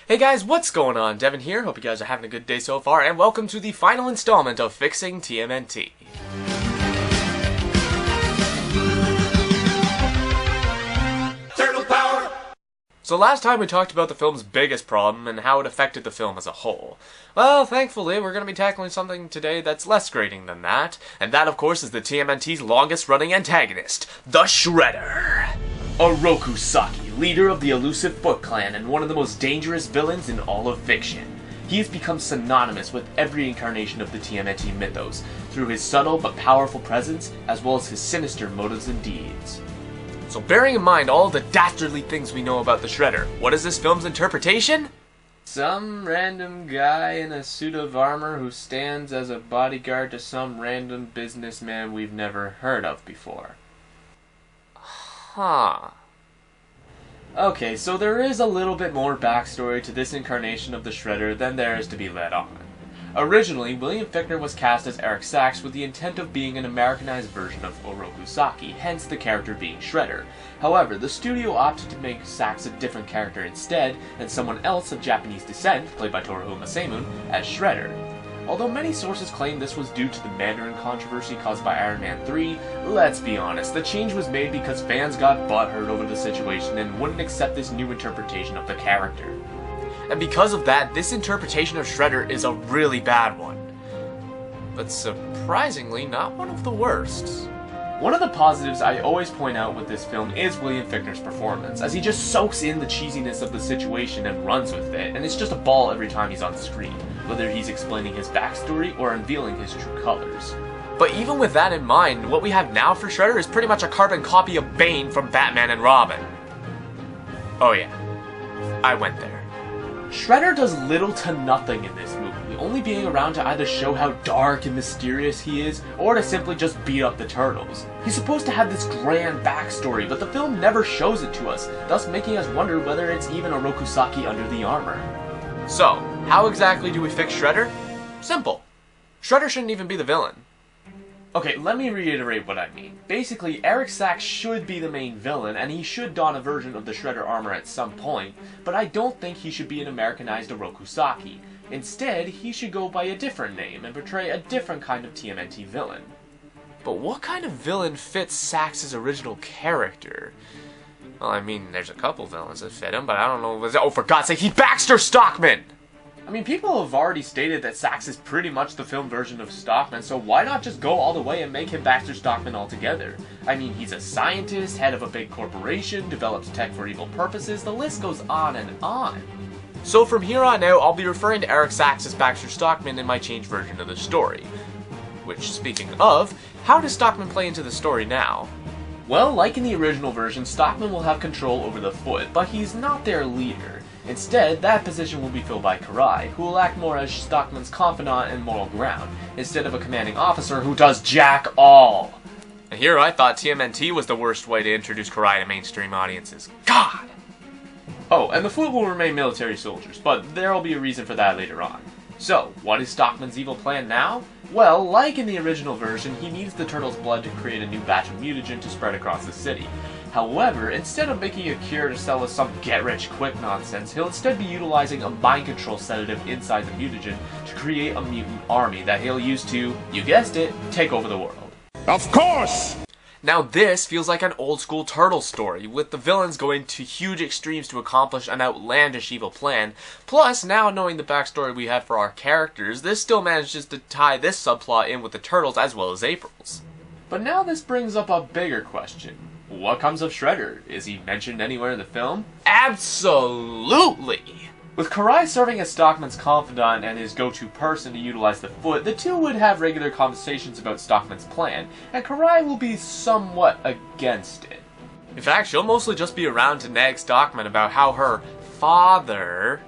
Hey guys, what's going on? Devin here. Hope you guys are having a good day so far, and welcome to the final installment of Fixing TMNT. Turtle power! So last time we talked about the film's biggest problem and how it affected the film as a whole. Well, thankfully, we're going to be tackling something today that's less grating than that, and that, of course, is the TMNT's longest-running antagonist, the Shredder. Oroku Saki, leader of the elusive Foot Clan and one of the most dangerous villains in all of fiction. He has become synonymous with every incarnation of the TMNT mythos, through his subtle but powerful presence, as well as his sinister motives and deeds. So bearing in mind all the dastardly things we know about the Shredder, what is this film's interpretation? Some random guy in a suit of armor who stands as a bodyguard to some random businessman we've never heard of before. Huh. Okay, so there is a little bit more backstory to this incarnation of the Shredder than there is to be let on. Originally, William Fichtner was cast as Eric Sachs with the intent of being an Americanized version of Oroku Saki, hence the character being Shredder. However, the studio opted to make Sachs a different character instead, and someone else of Japanese descent, played by Toru Masamune, as Shredder. Although many sources claim this was due to the Mandarin controversy caused by Iron Man 3, let's be honest, the change was made because fans got butthurt over the situation and wouldn't accept this new interpretation of the character. And because of that, this interpretation of Shredder is a really bad one. But surprisingly, not one of the worst. One of the positives I always point out with this film is William Fichtner's performance, as he just soaks in the cheesiness of the situation and runs with it, and it's just a ball every time he's on screen, whether he's explaining his backstory or unveiling his true colors. But even with that in mind, what we have now for Shredder is pretty much a carbon copy of Bane from Batman and Robin. Oh yeah, I went there. Shredder does little to nothing in this movie, only being around to either show how dark and mysterious he is, or to simply just beat up the Turtles. He's supposed to have this grand backstory, but the film never shows it to us, thus making us wonder whether it's even Oroku Saki under the armor. So, how exactly do we fix Shredder? Simple. Shredder shouldn't even be the villain. Okay, let me reiterate what I mean. Basically, Eric Sachs should be the main villain, and he should don a version of the Shredder armor at some point, but I don't think he should be an Americanized Oroku Saki. Instead, he should go by a different name and portray a different kind of TMNT villain. But what kind of villain fits Sachs' original character? Well, I mean, there's a couple villains that fit him, but I don't know. Oh, for God's sake, he's Baxter Stockman! I mean, people have already stated that Sachs is pretty much the film version of Stockman, so why not just go all the way and make him Baxter Stockman altogether? I mean, he's a scientist, head of a big corporation, develops tech for evil purposes, the list goes on and on. So from here on out, I'll be referring to Eric Sachs as Baxter Stockman in my changed version of the story. Which, speaking of, how does Stockman play into the story now? Well, like in the original version, Stockman will have control over the Foot, but he's not their leader. Instead, that position will be filled by Karai, who will act more as Stockman's confidant and moral ground, instead of a commanding officer who does jack all. And here I thought TMNT was the worst way to introduce Karai to mainstream audiences. God! Oh, and the Foot will remain military soldiers, but there'll be a reason for that later on. So, what is Stockman's evil plan now? Well, like in the original version, he needs the Turtles' blood to create a new batch of mutagen to spread across the city. However, instead of making a cure to sell us some get-rich-quick nonsense, he'll instead be utilizing a mind control sedative inside the mutagen to create a mutant army that he'll use to, you guessed it, take over the world. Of course! Now this feels like an old-school Turtles story, with the villains going to huge extremes to accomplish an outlandish evil plan. Plus, now knowing the backstory we have for our characters, this still manages to tie this subplot in with the Turtles as well as April's. But now this brings up a bigger question. What comes of Shredder? Is he mentioned anywhere in the film? Absolutely! With Karai serving as Stockman's confidant and his go-to person to utilize the Foot, the two would have regular conversations about Stockman's plan, and Karai will be somewhat against it. In fact, she'll mostly just be around to nag Stockman about how her father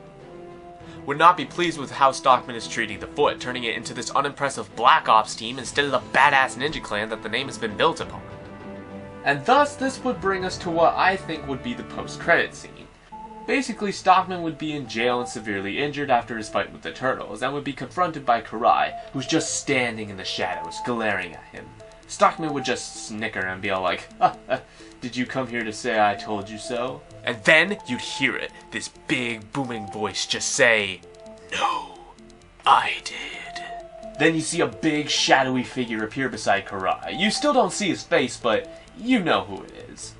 would not be pleased with how Stockman is treating the Foot, turning it into this unimpressive Black Ops team instead of the badass ninja clan that the name has been built upon. And thus, this would bring us to what I think would be the post-credit scene. Basically, Stockman would be in jail and severely injured after his fight with the Turtles, and would be confronted by Karai, who's just standing in the shadows, glaring at him. Stockman would just snicker and be all like, did you come here to say I told you so? And then you'd hear it, this big booming voice just say, no, I did. Then you see a big shadowy figure appear beside Karai. You still don't see his face, but you know who it is.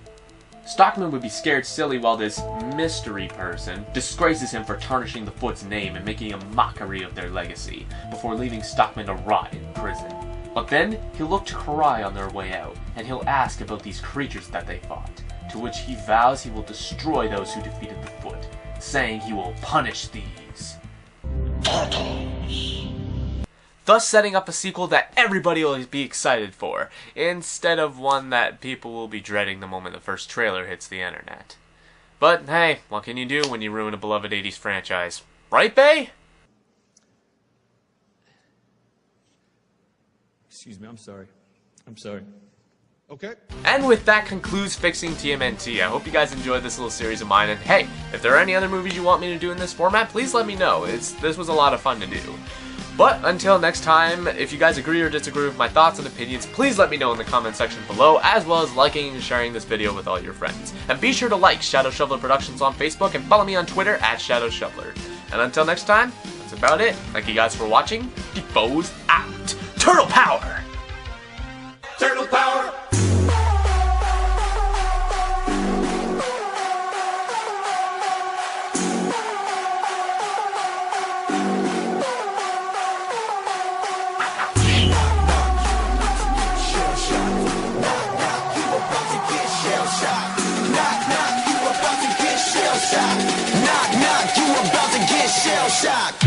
Stockman would be scared silly while this mystery person disgraces him for tarnishing the Foot's name and making a mockery of their legacy, before leaving Stockman to rot in prison. But then, he'll look to Karai on their way out, and he'll ask about these creatures that they fought, to which he vows he will destroy those who defeated the Foot, saying he will punish these turtles. Thus setting up a sequel that everybody will be excited for, instead of one that people will be dreading the moment the first trailer hits the internet. But hey, what can you do when you ruin a beloved 80s franchise? Right, Bay? Excuse me, I'm sorry. I'm sorry. Okay. And with that concludes Fixing TMNT. I hope you guys enjoyed this little series of mine, and hey, if there are any other movies you want me to do in this format, please let me know. This was a lot of fun to do. But until next time, if you guys agree or disagree with my thoughts and opinions, please let me know in the comment section below, as well as liking and sharing this video with all your friends. And be sure to like Shadow Shoveler Productions on Facebook and follow me on Twitter at Shadow Shoveler. And until next time, that's about it. Thank you guys for watching. Defoe's out. Turtle power! Turtle power! Knock, knock, you about to get shell shocked.